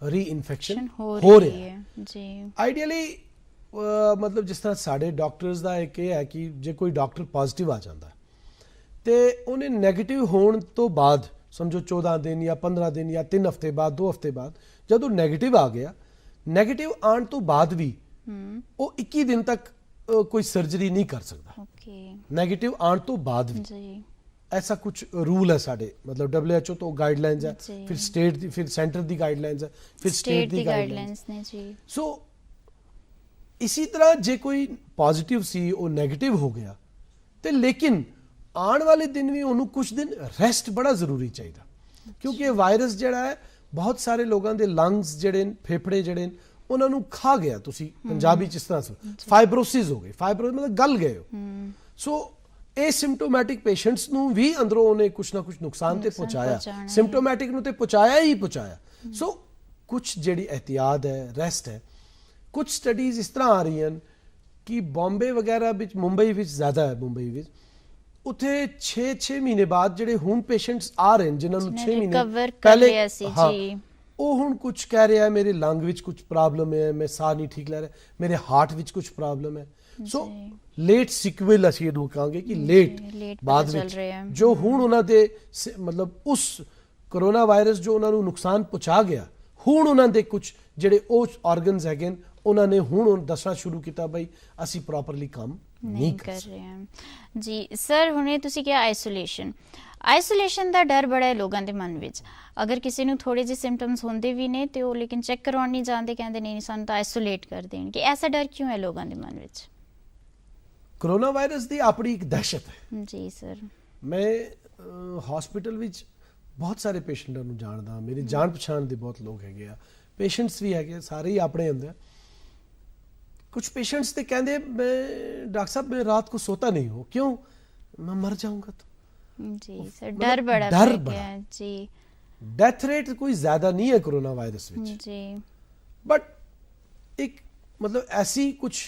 Speaker 3: री इन्फेक्शन हो रही है जी। आइडियली मतलब जिस तरह साढ़े डॉक्टर्स का एक है कि जे कोई डॉक्टर पॉजिटिव आ जाता है तो उन्हें नैगेटिव होने तो बाद समझो 14 दिन या 15 दिन या 3 हफ्ते बाद, 2 हफ्ते बाद जब वो नैगेटिव आ गया, नैगेटिव आने तो बाद भी वो 21 दिन तक कोई सर्जरी नहीं कर सकता। नैगेटिव आने तो बाद भी जी। ऐसा कुछ रूल है साढ़े, मतलब WHO तो गाइडलाइंस है, फिर स्टेट फिर सेंटर दी गाइडलाइंस है, फिर स्टेट दी गाइडलाइंस ने जी। सो इसी तरह जे कोई पॉजिटिव सी वो नेगेटिव हो गया तो लेकिन आने वाले दिन भी उन्होंने कुछ दिन रेस्ट बड़ा जरूरी चाहिए, क्योंकि ये वायरस जिहड़ा है बहुत सारे लोगों के लंग्स जिहड़े फेफड़े जिहड़े उन्होंने खा गया। तुसी पंजाबी जिस तरह फाइब्रोसिस हो गई, फाइब्रोसिस मतलब गल गए हो। सो एसिम्प्टोमैटिक पेशेंट्स ਨੂੰ ਵੀ ਅੰਦਰੋਂ ਉਹਨੇ ਕੁਛ ਨਾ ਕੁਛ ਨੁਕਸਾਨ ਤੇ ਪਹੁੰਚਾਇਆ ਸਿੰਪਟੋਮੈਟਿਕ ਨੂੰ ਤੇ ਪਹੁੰਚਾਇਆ ਹੀ ਪਹੁੰਚਾਇਆ ਸੋ ਕੁਛ ਜਿਹੜੀ ਇਹਤਿਆਤ ਹੈ ਰੈਸਟ ਹੈ ਕੁਛ ਸਟੱਡੀਜ਼ ਇਸ ਤਰ੍ਹਾਂ ਆ ਰਹੀਆਂ ਕਿ ਬੰਬੇ ਵਗੈਰਾ ਵਿੱਚ ਮੁੰਬਈ ਵਿੱਚ ਜ਼ਿਆਦਾ ਹੈ ਮੁੰਬਈ ਵਿੱਚ ਉੱਥੇ 6 ਮਹੀਨੇ ਬਾਅਦ ਜਿਹੜੇ ਹੁਣ ਪੇਸ਼ੈਂਟਸ ਆ ਰਹੇ ਨੇ ਜਿਨ੍ਹਾਂ ਨੂੰ 6 ਮਹੀਨੇ ਪਹਿਲੇ ਹਾਂ ਉਹ ਹੁਣ ਕੁਝ ਕਹਿ ਰਿਹਾ ਹੈ ਮੇਰੇ ਲੰਗ ਵਿੱਚ ਕੁਝ ਪ੍ਰੋਬਲਮ ਹੈ ਮੈਂ ਸਾਹ ਨਹੀਂ ਠੀਕ ਲੈ ਰਿਹਾ ਮੇਰੇ ਹਾਰਟ ਵਿੱਚ ਕੁਝ ਪ੍ਰੋਬਲਮ ਹੈ ਸੋ ਲੇਟ ਸਿਕਵਲ ਅਸੀਂ ਇਹਨੂੰ ਕਹਾਂਗੇ ਕਿ ਲੇਟ ਬਾਅਦ ਵਿੱਚ ਜੋ ਹੁਣ ਉਹਨਾਂ ਦੇ ਮਤਲਬ ਉਸ ਕਰੋਨਾ ਵਾਇਰਸ ਜੋ ਉਹਨਾਂ ਨੂੰ ਨੁਕਸਾਨ ਪਹੁੰਚਾ ਗਿਆ ਹੁਣ ਉਹਨਾਂ ਦੇ ਕੁਝ ਜਿਹੜੇ ਉਹ ਆਰਗਨਸ ਹੈਗੇ ਉਹਨਾਂ ਨੇ ਹੁਣ ਦੱਸਣਾ ਸ਼ੁਰੂ ਕੀਤਾ ਬਈ ਅਸੀਂ ਪ੍ਰੋਪਰਲੀ ਕੰਮ ਨਹੀਂ ਕਰ ਰਹੇ
Speaker 2: ਹਾਂ ਜੀ ਸਰ ਹੁਣੇ ਤੁਸੀਂ ਕਿਹਾ ਆਈਸੋਲੇਸ਼ਨ ਦਾ ਡਰ ਬੜਾ ਹੈ ਲੋਕਾਂ ਦੇ ਮਨ ਵਿੱਚ ਅਗਰ ਕਿਸੇ ਨੂੰ ਥੋੜੇ ਜਿਹੇ ਸਿੰਪਟਮਸ ਹੁੰਦੇ ਵੀ ਨੇ ਤੇ ਉਹ ਲੇਕਿਨ ਚੈੱਕ ਕਰਵਾਉਣ ਨਹੀਂ ਜਾਂਦੇ ਕਹਿੰਦੇ ਨਹੀਂ ਸਾਨੂੰ ਤਾਂ ਆਈਸੋਲੇਟ ਕਰ ਦੇਣਗੇ ਐਸਾ ਡਰ ਕਿਉਂ ਹੈ ਲੋਕਾਂ ਦੇ ਮਨ ਵਿੱਚ
Speaker 3: ਕੋਰੋਨਾ ਵਾਇਰਸ ਦੀ ਆਪਣੀ ਇੱਕ ਦਹਿਸ਼ਤ ਹੈ
Speaker 2: ਜੀ ਸਰ ਮੈਂ
Speaker 3: ਹਸਪੀਟਲ ਵਿੱਚ ਬਹੁਤ ਸਾਰੇ ਪੇਸ਼ੈਂਟਾਂ ਨੂੰ ਜਾਣਦਾ ਮੇਰੀ ਜਾਣ ਪਛਾਣ ਦੇ ਬਹੁਤ ਲੋਕ ਹੈਗੇ ਆ ਪੇਸ਼ੈਂਟਸ ਵੀ ਹੈਗੇ ਸਾਰੇ ਹੀ ਆਪਣੇ ਹੁੰਦੇ ਆ कुछ पेशेंट्स तो कहते मैं डॉक्टर साहब मैं रात को सोता नहीं हूँ क्यों मैं मर जाऊंगा तो
Speaker 2: जी सर डर बड़ा जी
Speaker 3: डेथ रेट कोई ज्यादा नहीं है कोरोना वायरस में
Speaker 2: जी
Speaker 3: बट एक मतलब ऐसी कुछ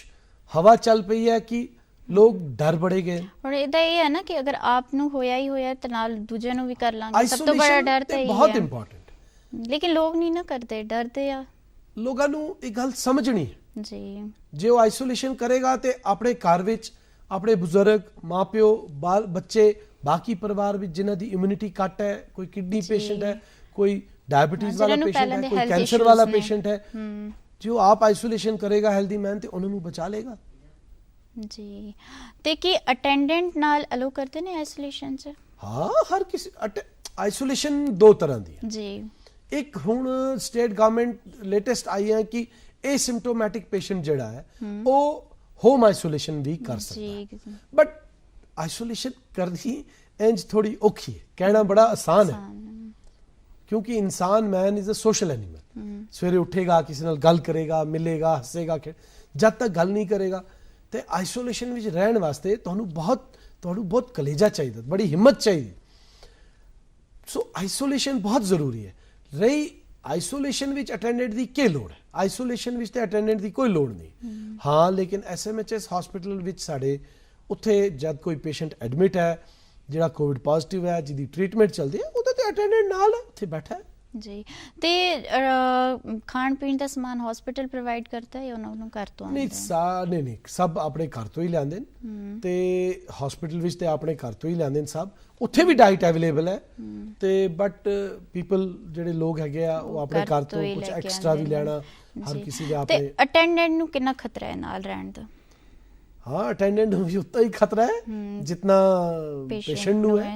Speaker 3: हवा चल पई है कि लोग डर बड़े गए
Speaker 2: और ਇਹਦਾ ਇਹ ਹੈ ਨਾ ਕਿ ਅਗਰ ਆਪ ਨੂੰ ਹੋਇਆ ਹੀ ਹੋਇਆ ਤੇ ਨਾਲ ਦੂਜਿਆਂ ਨੂੰ ਵੀ ਕਰ ਲਾਂਗੇ ਸਭ ਤੋਂ ਬੜਾ ਡਰ ਤਾਂ ਇਹ ਹੈ
Speaker 3: ਬਹੁਤ ਇੰਪੋਰਟੈਂਟ
Speaker 2: ਲੇਕਿਨ ਲੋਕ ਨਹੀਂ ਨਾ ਕਰਦੇ ਡਰਦੇ ਆ
Speaker 3: ਲੋਕਾਂ ਨੂੰ ਇਹ ਗੱਲ ਸਮਝਣੀ ਹੈ
Speaker 2: ਜੀ
Speaker 3: ਜੇ ਉਹ ਆਈਸੋਲੇਸ਼ਨ ਕਰੇਗਾ ਤੇ ਆਪਣੇ ਘਰ ਵਿੱਚ ਆਪਣੇ ਬਜ਼ੁਰਗ ਮਾਪਿਓ ਬਾਲ ਬੱਚੇ ਬਾਕੀ ਪਰਿਵਾਰ ਵਿੱਚ ਜਿਨ੍ਹਾਂ ਦੀ ਇਮਿਊਨਿਟੀ ਘੱਟ ਹੈ ਕੋਈ ਕਿਡਨੀ ਪੇਸ਼ੈਂਟ ਹੈ ਕੋਈ ਡਾਇਬੀਟੀਜ਼ ਵਾਲਾ ਪੇਸ਼ੈਂਟ ਹੈ ਕੋਈ ਕੈਂਸਰ ਵਾਲਾ ਪੇਸ਼ੈਂਟ ਹੈ ਜੋ ਆਪ ਆਈਸੋਲੇਸ਼ਨ ਕਰੇਗਾ ਹੈਲਦੀ ਮੈਨ ਤੇ ਉਹਨਾਂ ਨੂੰ ਬਚਾ ਲੇਗਾ
Speaker 2: ਜੀ ਤੇ ਕੀ ਅਟੈਂਡੈਂਟ ਨਾਲ ਅਲੋ ਕਰਦੇ ਨੇ ਆਈਸੋਲੇਸ਼ਨ ਚ
Speaker 3: ਹਾਂ ਹਰ ਕਿਸੇ ਆਈਸੋਲੇਸ਼ਨ ਦੋ ਤਰ੍ਹਾਂ ਦੀ ਹੈ
Speaker 2: ਜੀ ਇੱਕ
Speaker 3: ਹੁਣ ਸਟੇਟ ਗਵਰਨਮੈਂਟ ਲੇਟੈਸਟ ਆਈ ਹੈ ਕਿ एसिम्प्टोमैटिक पेशेंट ਜਿਹੜਾ ਹੈ ਉਹ ਹੋਮ ਆਈਸੋਲੇਸ਼ਨ ਵੀ ਕਰ ਸਕਦਾ ਹੈ ਬਟ ਆਈਸੋਲੇਸ਼ਨ ਕਰਨੀ ਇੰਜ ਥੋੜੀ ਔਖੀ ਹੈ ਕਹਿਣਾ ਬੜਾ ਆਸਾਨ ਹੈ ਕਿਉਂਕਿ ਇਨਸਾਨ man is a social animal ਸਵੇਰੇ ਉੱਠੇਗਾ ਕਿਸੇ ਨਾਲ ਗੱਲ ਕਰੇਗਾ ਮਿਲੇਗਾ ਹੱਸੇਗਾ ਜਦ ਤੱਕ ਗੱਲ ਨਹੀਂ ਕਰੇਗਾ ਤੇ ਆਈਸੋਲੇਸ਼ਨ ਵਿੱਚ ਰਹਿਣ ਵਾਸਤੇ ਤੁਹਾਨੂੰ ਬਹੁਤ ਕਲੇਜਾ ਚਾਹੀਦਾ ਬੜੀ ਹਿੰਮਤ ਚਾਹੀਦੀ ਸੋ ਆਈਸੋਲੇਸ਼ਨ ਬਹੁਤ ਜ਼ਰੂਰੀ ਹੈ ਰਹੀ ਆਈਸੋਲੇਸ਼ਨ ਵਿੱਚ ਅਟੈਂਡੈਂਟ ਦੀ ਕੀ ਲੋੜ ਹੈ ਆਈਸੋਲੇਸ਼ਨ ਵਿੱਚ ਤੇ ਅਟੈਂਡੈਂਟ ਦੀ ਕੋਈ ਲੋੜ ਨਹੀਂ ਹਾਂ ਲੇਕਿਨ ਐਸਐਮਐਚਐਸ ਹਸਪੀਟਲ ਵਿੱਚ ਸਾਡੇ ਉੱਥੇ ਜਦ ਕੋਈ ਪੇਸ਼ੈਂਟ ਐਡਮਿਟ ਹੈ ਜਿਹੜਾ ਕੋਵਿਡ ਪੋਜ਼ਿਟਿਵ ਹੈ ਜਿਹਦੀ ਟ੍ਰੀਟਮੈਂਟ ਚੱਲਦੀ ਹੈ ਉਹਦੇ ਤੇ ਅਟੈਂਡੈਂਟ ਨਾਲ ਹੈ ਉੱਥੇ ਬੈਠਾ ਹੈ
Speaker 2: ਜੀ ਤੇ ਖਾਣ ਪੀਣ ਦਾ ਸਮਾਨ ਹਸਪੀਟਲ ਪ੍ਰੋਵਾਈਡ ਕਰਦਾ ਹੈ ਉਹਨਾਂ ਨੂੰ ਘਰ ਤੋਂ
Speaker 3: ਨਹੀਂ ਸਭ ਆਪਣੇ ਘਰ ਤੋਂ ਹੀ ਲਿਆਉਂਦੇ ਨੇ ਤੇ ਹਸਪੀਟਲ ਵਿੱਚ ਤੇ ਆਪਣੇ ਘਰ ਤੋਂ ਹੀ ਲਿਆਉਂਦੇ ਨੇ ਸਭ ਉੱਥੇ ਵੀ ਡਾਈਟ ਅਵੇਲੇਬਲ ਹੈ ਤੇ ਬਟ ਪੀਪਲ ਜਿਹੜੇ ਲੋਕ ਹੈਗੇ ਆ ਉਹ ਆਪਣੇ ਘਰ ਤੋਂ ਕੁਝ ਐਕਸਟਰਾ ਵੀ ਲੈਣਾ ਹਰ ਕਿਸੇ ਦੇ ਆਪਣੇ
Speaker 2: ਤੇ ਅਟੈਂਡੈਂਟ ਨੂੰ ਕਿੰਨਾ ਖਤਰਾ ਹੈ ਨਾਲ ਰਹਿਣ ਦਾ
Speaker 3: हाँ अटेंडेंट ਨੂੰ ਵੀ ਉतना ਹੀ ਖਤਰਾ ਹੈ ਜਿੰਨਾ ਪੇਸ਼ੈਂਟ ਨੂੰ ਹੈ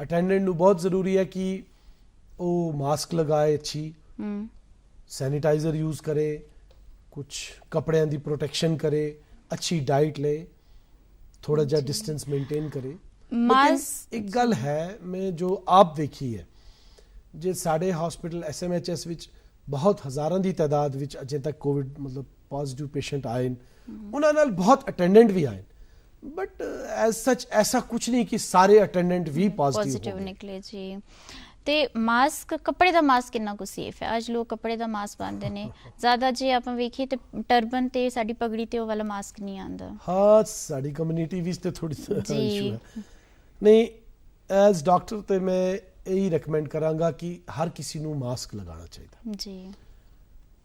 Speaker 3: ਅਟੈਂਡੈਂਟ ਨੂੰ ਬਹੁਤ ਜ਼ਰੂਰੀ ਹੈ ਕਿ ਉਹ ਮਾਸਕ ਲਗਾਏ ਅੱਛੀ ਸੈਨੀਟਾਈਜ਼ਰ ਯੂਜ਼ ਕਰੇ ਕੁਝ ਕੱਪੜਿਆਂ ਦੀ ਪ੍ਰੋਟੈਕਸ਼ਨ ਕਰੇ ਅੱਛੀ ਡਾਈਟ ਲੇ ਥੋੜਾ ਜਿਹਾ ਡਿਸਟੈਂਸ ਮੇਨਟੇਨ ਕਰੇ ਮਾਸਕ ਇੱਕ ਗੱਲ ਹੈ ਮੈਂ ਜੋ ਆਪ ਦੇਖੀ ਹੈ ਜੇ ਸਾਡੇ ਹਸਪੀਟਲ ਐਸਐਮਐਚਐਸ ਵਿੱਚ ਬਹੁਤ ਹਜ਼ਾਰਾਂ ਦੀ ਤਾਦਾਦ ਵਿੱਚ ਅਜੇ ਤੱਕ ਕੋਵਿਡ ਮਤਲਬ ਪੋਜ਼ਿਟਿਵ ਪੇਸ਼ੈਂਟ ਆਏ ਉਹਨਾਂ ਨਾਲ ਬਹੁਤ ਅਟੈਂਡੈਂਟ ਵੀ ਆਏ ਬਟ ਐਜ਼ ਸੱਚ ਐਸਾ ਕੁਝ ਨਹੀਂ ਕਿ ਸਾਰੇ ਅਟੈਂਡੈਂਟ ਵੀ ਪੋਜ਼ਿਟਿਵ
Speaker 2: ਨਿਕਲੇ ਜੀ ਤੇ ਮਾਸਕ ਕੱਪੜੇ ਦਾ ਮਾਸਕ ਕਿੰਨਾ ਕੁ ਸੇਫ ਹੈ ਅੱਜ ਲੋਕ ਕੱਪੜੇ ਦਾ ਮਾਸਕ ਪਾਉਂਦੇ ਨੇ ਜ਼ਿਆਦਾ ਜੇ ਆਪਾਂ ਵੇਖੀਏ ਤੇ ਟਰਬਨ ਤੇ ਸਾਡੀ ਪਗੜੀ ਤੇ ਉਹ ਵਾਲਾ ਮਾਸਕ ਨਹੀਂ ਆਉਂਦਾ
Speaker 3: ਹਾਂ ਸਾਡੀ ਕਮਿਊਨਿਟੀ ਵਿੱਚ ਤੇ ਥੋੜੀ ਇਸ਼ੂ ਹੈ ਨਹੀਂ ਐਜ਼ ਡਾਕਟਰ ਤੇ ਮੈਂ ਇਹੀ ਰეკਮੈਂਡ ਕਰਾਂਗਾ ਕਿ ਹਰ ਕਿਸੇ ਨੂੰ ਮਾਸਕ ਲਗਾਉਣਾ ਚਾਹੀਦਾ
Speaker 2: ਜੀ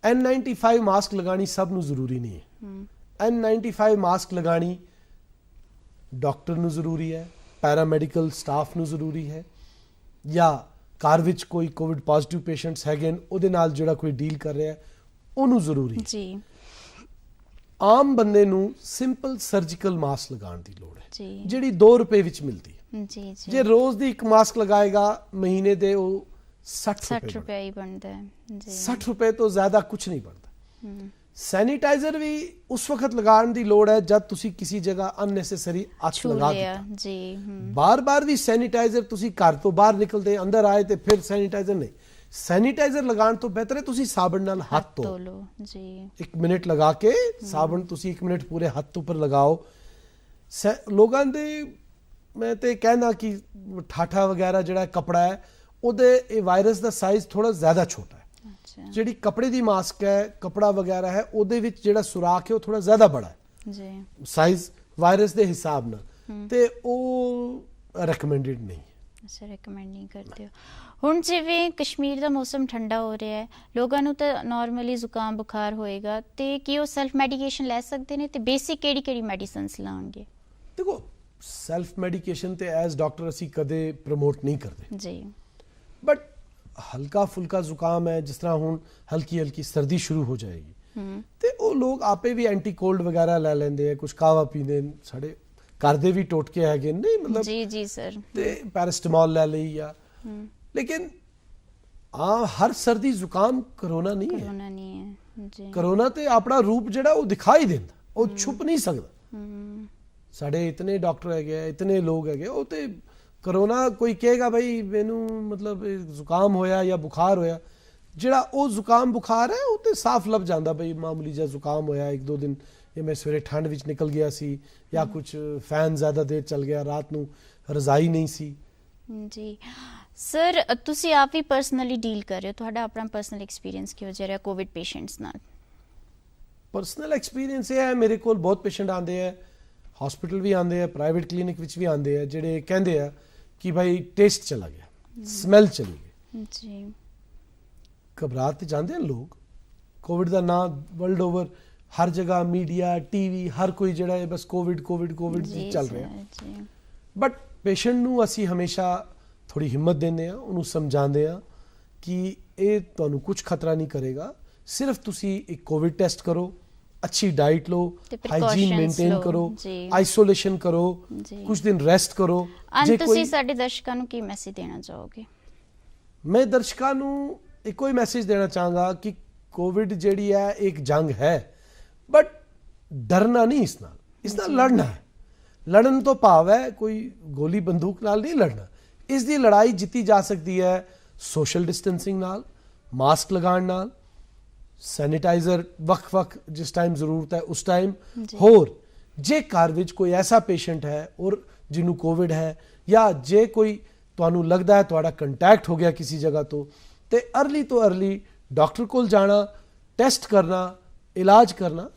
Speaker 3: N95 ਮਾਸਕ ਲਗਾਣੀ ਸਭ ਨੂੰ ਜ਼ਰੂਰੀ ਨਹੀਂ ਹੈ N95 ਮਾਸਕ ਲਗਾਣੀ ਡਾਕਟਰ ਨੂੰ ਜ਼ਰੂਰੀ ਹੈ ਪੈਰਾਮੈਡੀਕਲ ਸਟਾਫ ਨੂੰ ਜ਼ਰੂਰੀ ਹੈ ਜਾਂ ਘਰ ਵਿੱਚ ਕੋਈ ਕੋਵਿਡ ਪੋਜ਼ਿਟਿਵ ਪੇਸ਼ੈਂਟਸ ਹੈਗੇ ਨੇ ਉਹਦੇ ਨਾਲ ਜਿਹੜਾ ਕੋਈ ਡੀਲ ਕਰ ਰਿਹਾ ਉਹਨੂੰ ਜ਼ਰੂਰੀ ਹੈ
Speaker 2: ਜੀ
Speaker 3: ਆਮ ਬੰਦੇ ਨੂੰ ਸਿੰਪਲ ਸਰਜੀਕਲ ਮਾਸਕ ਲਗਾਉਣ ਦੀ ਲੋੜ ਹੈ ਜਿਹੜੀ 2 ਰੁਪਏ ਵਿੱਚ ਮਿਲਦੀ ਹੈ
Speaker 2: ਜੀ
Speaker 3: ਜੇ ਰੋਜ਼ ਦੀ ਇੱਕ ਮਾਸਕ ਲਗਾਏਗਾ ਮਹੀਨੇ ਦੇ ਉਹ 60
Speaker 2: ਰੁਪਏ ਹੀ ਬਣਦਾ ਹੈ ਜੀ
Speaker 3: 60 ਰੁਪਏ ਤੋਂ ਜ਼ਿਆਦਾ ਕੁਝ ਨਹੀਂ ਬਣਦਾ ਸੈਨੀਟਾਈਜ਼ਰ ਵੀ ਉਸ ਵਕਤ ਲਗਾਉਣ ਦੀ ਲੋੜ ਹੈ ਜਦ ਤੁਸੀਂ ਕਿਸੇ ਜਗ੍ਹਾ ਅਨਨੈਸੈਸਰੀ ਹੱਥ ਲਗਾ ਦਿੱਤਾ
Speaker 2: ਜੀ
Speaker 3: ਬਾਰ-ਬਾਰ ਵੀ ਸੈਨੀਟਾਈਜ਼ਰ ਤੁਸੀਂ ਘਰ ਤੋਂ ਬਾਹਰ ਨਿਕਲਦੇ ਅੰਦਰ ਆਏ ਤੇ ਫਿਰ ਸੈਨੀਟਾਈਜ਼ਰ ਨਹੀਂ ਸੈਨੀਟਾਈਜ਼ਰ ਲਗਾਉਣ ਤੋਂ ਬਿਹਤਰ ਹੈ ਤੁਸੀਂ ਸਾਬਣ ਨਾਲ ਹੱਥ ਧੋ
Speaker 2: ਲਓ ਜੀ
Speaker 3: 1 ਮਿੰਟ ਲਗਾ ਕੇ ਸਾਬਣ ਤੁਸੀਂ 1 ਮਿੰਟ ਪੂਰੇ ਹੱਥ ਉੱਪਰ ਲਗਾਓ ਲੋਕਾਂ ਦੇ ਮੈਂ ਤੇ ਕਹਿਣਾ ਕਿ ਠਾਠਾ ਵਗੈਰਾ ਜਿਹੜਾ ਕੱਪੜਾ ਹੈ ਉਹਦੇ ਇਹ ਵਾਇਰਸ ਦਾ ਸਾਈਜ਼ ਥੋੜਾ ਜ਼ਿਆਦਾ ਛੋਟਾ ਹੈ।
Speaker 2: ਅੱਛਾ
Speaker 3: ਜਿਹੜੀ ਕੱਪੜੇ ਦੀ ਮਾਸਕ ਹੈ ਕੱਪੜਾ ਵਗੈਰਾ ਹੈ ਉਹਦੇ ਵਿੱਚ ਜਿਹੜਾ ਸੁਰਾਖ ਹੈ ਉਹ ਥੋੜਾ ਜ਼ਿਆਦਾ ਬੜਾ ਹੈ
Speaker 2: ਜੀ
Speaker 3: ਸਾਈਜ਼ ਵਾਇਰਸ ਦੇ ਹਿਸਾਬ ਨਾਲ, ਤੇ ਉਹ ਰეკਮੈਂਡਡ ਨਹੀਂ ਹੈ।
Speaker 2: ਅੱਛਾ ਰეკਮੈਂਡ ਨਹੀਂ ਕਰਦੇ ਹੋ। ਹੁਣ ਜਿਵੇਂ ਕਸ਼ਮੀਰ ਦਾ ਮੌਸਮ ਠੰਡਾ ਹੋ ਰਿਹਾ ਹੈ, ਲੋਕਾਂ ਨੂੰ ਤਾਂ ਨਾਰਮਲੀ ਜ਼ੁਕਾਮ ਬੁਖਾਰ ਹੋਏਗਾ, ਤੇ ਕੀ ਉਹ ਸੈਲਫ ਮੈਡੀਕੇਸ਼ਨ ਲੈ ਸਕਦੇ ਨੇ, ਤੇ ਬੇਸਿਕ ਕਿਹੜੀ ਮੈਡੀਸਿਨਸ ਲਾਉਣਗੇ?
Speaker 3: ਦੇਖੋ ਸੈਲਫ ਮੈਡੀਕੇਸ਼ਨ ਤੇ ਐਜ਼ ਡਾਕਟਰ ਅਸੀਂ ਕਦੇ ਪ੍ਰਮੋਟ ਨਹੀਂ ਕਰਦੇ
Speaker 2: ਜੀ,
Speaker 3: ਬਟ ਹਲਕਾ ਫੁਲਕਾ ਜ਼ੁਕਾਮ ਹੈ, ਜਿਸ ਤਰ੍ਹਾਂ ਹੁਣ ਹਲਕੀ ਸਰਦੀ ਸ਼ੁਰੂ ਹੋ ਜਾਏਗੀ ਤੇ ਉਹ ਲੋਕ ਆਪੇ ਵੀ ਐਂਟੀ ਕੋਲਡ ਵਗੈਰਾ ਲੈ ਲੈਂਦੇ ਆ, ਕੁਝ ਕਾਵਾ ਪੀਂਦੇ ਨੇ। ਸਾਡੇ ਘਰ ਦੇ ਵੀ ਟੋਟਕੇ ਹੈਗੇ ਨਹੀਂ, ਮਤਲਬ
Speaker 2: ਜੀ ਸਰ,
Speaker 3: ਤੇ ਪੈਰਾਸਟਾਮੋਲ ਲੈ ਲਈ ਜਾਂ ਲੇਕਿਨ ਹਰ ਸਰਦੀ ਜ਼ੁਕਾਮ ਕਰੋਨਾ ਨਹੀਂ ਹੈ।
Speaker 2: ਜੀ
Speaker 3: ਕਰੋਨਾ ਤੇ ਆਪਣਾ ਰੂਪ ਜਿਹੜਾ ਉਹ ਦਿਖਾਈ ਦਿੰਦਾ, ਉਹ ਛੁਪ ਨਹੀਂ ਸਕਦਾ। ਸਾਡੇ ਇਤਨੇ ਡਾਕਟਰ ਹੈਗੇ, ਇਤਨੇ ਲੋਕ ਹੈਗੇ, ਉਹ ਤੇ ਕਰੋਨਾ ਕੋਈ ਕਹੇਗਾ ਭਾਈ ਮੈਨੂੰ ਮਤਲਬ ਜ਼ੁਕਾਮ ਹੋਇਆ ਜਾਂ ਬੁਖਾਰ ਹੋਇਆ, ਜਿਹੜਾ ਉਹ ਜ਼ੁਕਾਮ ਬੁਖਾਰ ਹੈ ਉਹ ਤੇ ਸਾਫ਼ ਲੱਭ ਜਾਂਦਾ ਭਾਈ ਮਾਮੂਲੀ ਜਿਹਾ ਜ਼ੁਕਾਮ ਹੋਇਆ 1-2 ਦਿਨ, ਜਾਂ ਮੈਂ ਸਵੇਰੇ ਠੰਡ ਵਿੱਚ ਨਿਕਲ ਗਿਆ ਸੀ, ਜਾਂ ਕੁਝ ਫੈਨ ਜ਼ਿਆਦਾ ਦੇਰ ਚੱਲ ਗਿਆ, ਰਾਤ ਨੂੰ ਰਜ਼ਾਈ ਨਹੀਂ ਸੀ।
Speaker 2: ਜੀ ਸਰ, ਤੁਸੀਂ ਆਪ ਵੀ ਪਰਸਨਲੀ ਡੀਲ ਕਰ ਰਹੇ ਹੋ, ਤੁਹਾਡਾ ਆਪਣਾ ਪਰਸਨਲ ਐਕਸਪੀਰੀਅੰਸ ਕਿਹੋ ਜਿਹਾ ਰਿਹਾ ਕੋਵਿਡ ਪੇਸ਼ੈਂਟਸ ਨਾਲ?
Speaker 3: ਪਰਸਨਲ ਐਕਸਪੀਰੀਅੰਸ ਇਹ ਹੈ, ਮੇਰੇ ਕੋਲ ਬਹੁਤ ਪੇਸ਼ੈਂਟ ਆਉਂਦੇ ਆ, ਹਸਪੀਟਲ ਵੀ ਆਉਂਦੇ ਆ, ਪ੍ਰਾਈਵੇਟ ਕਲੀਨਿਕ ਵਿੱਚ ਵੀ ਆਉਂਦੇ ਆ, ਜਿਹੜੇ ਕਹਿੰਦੇ ਆ ਕਿ ਭਾਈ ਟੇਸਟ ਚਲਾ ਗਿਆ, ਸਮੈਲ ਚਲੀ ਗਈ।
Speaker 2: ਜੀ
Speaker 3: ਘਬਰਾਹਟ ਤੇ ਜਾਂਦੇ ਹਨ ਲੋਕ। ਕੋਵਿਡ ਦਾ ਨਾਂ ਵਰਲਡ ਓਵਰ ਹਰ ਜਗ੍ਹਾ ਮੀਡੀਆ ਟੀਵੀ ਹਰ ਕੋਈ ਜਿਹੜਾ ਹੈ ਬਸ ਕੋਵਿਡ ਜੀ ਚੱਲ ਰਿਹਾ, ਬਟ ਪੇਸ਼ੈਂਟ ਨੂੰ ਅਸੀਂ ਹਮੇਸ਼ਾ ਥੋੜੀ ਹਿੰਮਤ ਦਿੰਦੇ ਆ, ਉਹਨੂੰ ਸਮਝਾਉਂਦੇ ਆ ਕਿ ਇਹ ਤੁਹਾਨੂੰ ਕੁਝ ਖਤਰਾ ਨਹੀਂ ਕਰੇਗਾ, ਸਿਰਫ ਤੁਸੀਂ ਇੱਕ ਕੋਵਿਡ ਟੈਸਟ ਕਰੋ, ਅੱਛੀ ਡਾਈਟ ਲਓ, ਹਾਈਜੀਨ ਮੇਨਟੇਨ ਕਰੋ, ਆਈਸੋਲੇਸ਼ਨ ਕਰੋ, ਕੁਝ ਦਿਨ ਰੈਸਟ ਕਰੋ।
Speaker 2: ਜੇ ਤੁਸੀਂ ਸਾਡੇ ਦਰਸ਼ਕਾਂ ਨੂੰ ਕੀ ਮੈਸੇਜ ਦੇਣਾ ਚਾਹੋਗੇ?
Speaker 3: ਮੈਂ ਦਰਸ਼ਕਾਂ ਨੂੰ ਇੱਕੋ ਹੀ ਮੈਸੇਜ ਦੇਣਾ ਚਾਹਾਂਗਾ ਕਿ ਕੋਵਿਡ ਜਿਹੜੀ ਹੈ ਇੱਕ ਜੰਗ ਹੈ, ਬਟ ਡਰਨਾ ਨਹੀਂ, ਇਸ ਨਾਲ ਲੜਨਾ ਹੈ। ਲੜਨ ਤੋਂ ਭਾਵ ਹੈ ਕੋਈ ਗੋਲੀ ਬੰਦੂਕ ਨਾਲ ਨਹੀਂ ਲੜਨਾ। ਇਸ ਦੀ ਲੜਾਈ ਜਿੱਤੀ ਜਾ ਸਕਦੀ ਹੈ ਸੋਸ਼ਲ ਡਿਸਟੈਂਸਿੰਗ ਨਾਲ, ਮਾਸਕ ਲਗਾਉਣ ਨਾਲ, ਸੈਨੀਟਾਈਜ਼ਰ ਵੱਖ ਜਿਸ ਟਾਈਮ ਜ਼ਰੂਰਤ ਹੈ ਉਸ ਟਾਈਮ। ਹੋਰ ਜੇ ਘਰ ਵਿੱਚ ਕੋਈ ਐਸਾ ਪੇਸ਼ੈਂਟ ਹੈ ਔਰ ਜਿਹਨੂੰ ਕੋਵਿਡ ਹੈ, ਜਾਂ ਜੇ ਕੋਈ ਤੁਹਾਨੂੰ ਲੱਗਦਾ ਹੈ ਤੁਹਾਡਾ ਕੰਟੈਕਟ ਹੋ ਗਿਆ ਕਿਸੇ ਜਗ੍ਹਾ ਤੋਂ, ਤੇ ਅਰਲੀ ਤੋਂ ਅਰਲੀ ਡਾਕਟਰ ਕੋਲ ਜਾਣਾ, ਟੈਸਟ ਕਰਨਾ, ਇਲਾਜ ਕਰਨਾ।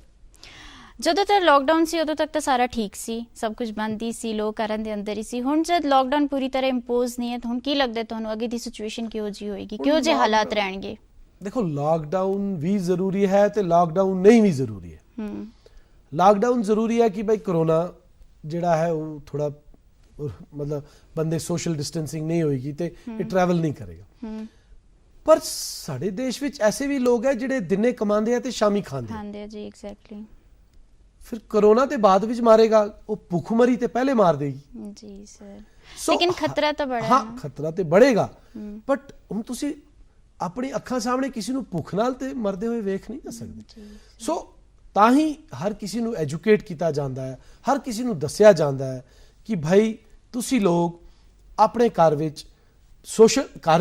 Speaker 2: ਜਦੋਂ ਤੱਕ ਲੋਕਡਾਊਨ ਸੀ ਉਦੋਂ ਤੱਕ ਤਾਂ ਸਾਰਾ ਠੀਕ ਸੀ, ਸਭ ਕੁਝ ਬੰਦ ਹੀ ਸੀ, ਲੋਕ ਘਰਾਂ ਦੇ ਅੰਦਰ ਹੀ ਸੀ। ਹੁਣ ਜਦ ਲੋਕਡਾਊਨ ਪੂਰੀ ਤਰ੍ਹਾਂ ਇੰਪੋਜ਼ ਨਹੀਂ ਹੈ, ਤਾਂ ਹੁਣ ਕੀ ਲੱਗਦਾ ਤੁਹਾਨੂੰ ਅੱਗੇ ਦੀ ਸਿਚੁਏਸ਼ਨ ਕਿਹੋ ਜਿਹੀ ਹੋਏਗੀ, ਕਿਹੋ ਜਿਹੇ ਹਾਲਾਤ ਰਹਿਣਗੇ? ਦੇਖੋ
Speaker 3: ਲਾਕਡਾਊਨ ਵੀ ਜ਼ਰੂਰੀ ਹੈ ਤੇ ਲਾਕਡਾਊਨ ਨਹੀਂ ਵੀ ਜ਼ਰੂਰੀ ਹੈ। ਲਾਕਡਾਊਨ ਜ਼ਰੂਰੀ ਹੈ ਕਿ ਭਾਈ ਕਰੋਨਾ ਜਿਹੜਾ ਹੈ ਉਹ ਥੋੜਾ ਮਤਲਬ ਬੰਦੇ ਸੋਸ਼ਲ ਡਿਸਟੈਂਸਿੰਗ ਨਹੀਂ ਹੋਏਗੀ ਤੇ ਇਹ ਟਰੈਵਲ ਨਹੀਂ ਕਰੇਗਾ। ਪਰ ਸਾਡੇ ਦੇਸ਼ ਵਿੱਚ ਐਸੇ ਵੀ ਲੋਕ ਹੈ ਜਿਹੜੇ ਦਿਨੇ ਕਮਾਉਂਦੇ ਆ ਤੇ ਸ਼ਾਮੀ ਖਾਂਦੇ ਆ।
Speaker 2: ਜੀ ਐਗਜ਼ੈਕਟਲੀ।
Speaker 3: ਫਿਰ ਕਰੋਨਾ ਤੇ ਬਾਅਦ ਵਿੱਚ ਮਾਰੇਗਾ, ਉਹ ਭੁੱਖਮਰੀ ਤੇ ਪਹਿਲੇ ਮਾਰ ਦੇਗੀ।
Speaker 2: ਜੀ ਸਰ, ਲੇਕਿਨ ਖਤਰਾ ਤਾਂ ਬੜਾ ਹੈ।
Speaker 3: ਹਾਂ ਖਤਰਾ ਤੇ बढ़ेगा, ਬਟ ਹੁਣ ਤੁਸੀਂ ਆਪਣੀ ਅੱਖਾਂ ਸਾਹਮਣੇ ਕਿਸੇ ਨੂੰ ਭੁੱਖ ਨਾਲ ਤੇ ਮਰਦੇ ਹੋਏ ਵੇਖ ਨਹੀਂ ਸਕਦੇ। ਸੋ ਤਾਂ ਹੀ ਹਰ ਕਿਸੇ ਨੂੰ ਐਜੂਕੇਟ ਕੀਤਾ ਜਾਂਦਾ ਹੈ, ਹਰ ਕਿਸੇ ਨੂੰ ਦੱਸਿਆ ਜਾਂਦਾ ਹੈ ਕਿ ਭਾਈ ਤੁਸੀਂ ਲੋਕ ਆਪਣੇ ਘਰ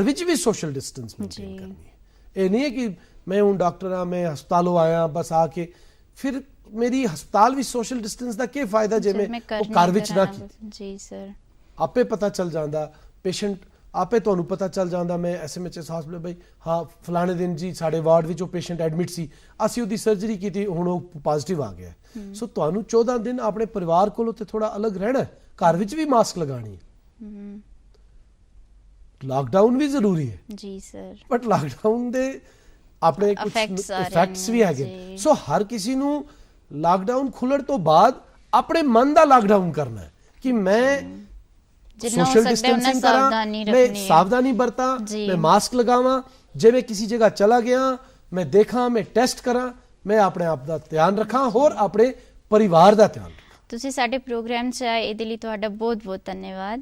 Speaker 3: ਵਿੱਚ ਵੀ ਸੋਸ਼ਲ ਡਿਸਟੈਂਸ ਮੇਨਟੇਨ ਕਰਨੀ ਹੈ। ਇਹ ਨਹੀਂ ਹੈ ਕਿ ਮੈਂ ਹੁਣ ਡਾਕਟਰ ਹਾਂ, ਮੈਂ ਹਸਪਤਾਲੋਂ ਆਇਆ ਬਸ ਆ ਕੇ, ਫਿਰ ਮੇਰੀ ਹਸਪਤਾਲ ਵਿੱਚ ਸੋਸ਼ਲ ਡਿਸਟੈਂਸ ਦਾ ਕੀ ਫਾਇਦਾ ਜੇ ਮੈਂ ਉਹ ਘਰ ਵਿੱਚ ਨਾ ਕੀਤੀ।
Speaker 2: ਜੀ ਸਰ,
Speaker 3: ਆਪੇ ਪਤਾ ਚੱਲ ਜਾਂਦਾ, ਪੇਸ਼ੈਂਟ ਆਪੇ ਤੁਹਾਨੂੰ ਪਤਾ ਚੱਲ ਜਾਂਦਾ। ਮੈਂ SMHS ਹਸਪਤਾਲ ਭਾਈ ਹਾਂ ਫਲਾਣੇ ਦਿਨ ਜੀ ਸਾਡੇ ਵਾਰਡ ਵਿੱਚ ਉਹ ਪੇਸ਼ੈਂਟ ਐਡਮਿਟ ਸੀ, ਅਸੀਂ ਉਹਦੀ ਸਰਜਰੀ ਕੀਤੀ, ਹੁਣ ਉਹ ਪੋਜ਼ਿਟਿਵ ਆ ਗਿਆ। ਸੋ ਤੁਹਾਨੂੰ 14 ਦਿਨ ਆਪਣੇ ਪਰਿਵਾਰ ਕੋਲੋਂ ਤੇ ਥੋੜਾ ਅਲੱਗ ਰਹਿਣਾ, ਘਰ ਵਿੱਚ ਵੀ ਮਾਸਕ ਲਗਾਣੀ ਹੈ। ਲਾਕਡਾਊਨ ਵੀ ਜ਼ਰੂਰੀ ਹੈ
Speaker 2: ਜੀ ਸਰ,
Speaker 3: ਬਟ ਲਾਕਡਾਊਨ ਦੇ ਆਪਣੇ ਕੁਝ ਇਫੈਕਟਸ ਵੀ ਹੈਗੇ। ਸੋ ਹਰ ਕਿਸੇ ਨੂੰ ਲਾਕਡਾਊਨ ਖੁੱਲਣ ਤੋਂ ਬਾਅਦ ਆਪਣੇ ਮਨ ਦਾ ਲਾਕਡਾਊਨ ਕਰਨਾ ਹੈ ਕਿ ਮੈਂ ਸੋਸ਼ਲ ਡਿਸਟੈਂਸਿੰਗ ਕਰਾਂ, ਮੈਂ ਸਾਵਧਾਨੀ ਬਰਤਾਂ, ਮੈਂ ਮਾਸਕ ਲਗਾਵਾਂ, ਜੇ ਮੈਂ ਕਿਸੇ ਜਗ੍ਹਾ ਚਲਾ ਗਿਆ ਮੈਂ ਦੇਖਾਂ, ਮੈਂ ਟੈਸਟ ਕਰਾਂ, ਮੈਂ ਆਪਣੇ ਆਪ ਦਾ ਧਿਆਨ ਰੱਖਾਂ, ਹੋਰ ਆਪਣੇ ਪਰਿਵਾਰ ਦਾ ਧਿਆਨ ਰੱਖਾਂ। ਤੁਸੀਂ ਸਾਡੇ ਪ੍ਰੋਗਰਾਮ 'ਚ ਆਏ, ਇਹਦੇ ਲਈ ਤੁਹਾਡਾ ਬਹੁਤ-ਬਹੁਤ ਧੰਨਵਾਦ।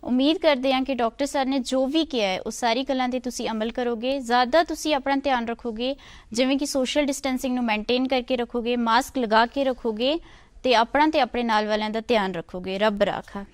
Speaker 3: ਉਮੀਦ ਕਰਦੇ ਹਾਂ ਕਿ ਡਾਕਟਰ ਸਰ ਨੇ ਜੋ ਵੀ ਕਿਹਾ ਹੈ ਉਹ ਸਾਰੀ ਗੱਲਾਂ ਤੇ ਤੁਸੀਂ ਅਮਲ ਕਰੋਗੇ। ਜ਼ਿਆਦਾ ਤੁਸੀਂ ਆਪਣਾ ਧਿਆਨ ਰੱਖੋਗੇ, ਜਿਵੇਂ ਕਿ ਸੋਸ਼ਲ ਡਿਸਟੈਂਸਿੰਗ ਨੂੰ ਮੇਨਟੇਨ ਕਰਕੇ ਰੱਖੋਗੇ, ਮਾਸਕ ਲਗਾ ਕੇ ਰੱਖੋਗੇ ਤੇ ਆਪਣਾ ਤੇ ਆਪਣੇ ਨਾਲ ਵਾਲਿਆਂ ਦਾ ਧਿਆਨ ਰੱਖੋਗੇ। ਰੱਬ ਰਾਖਾ।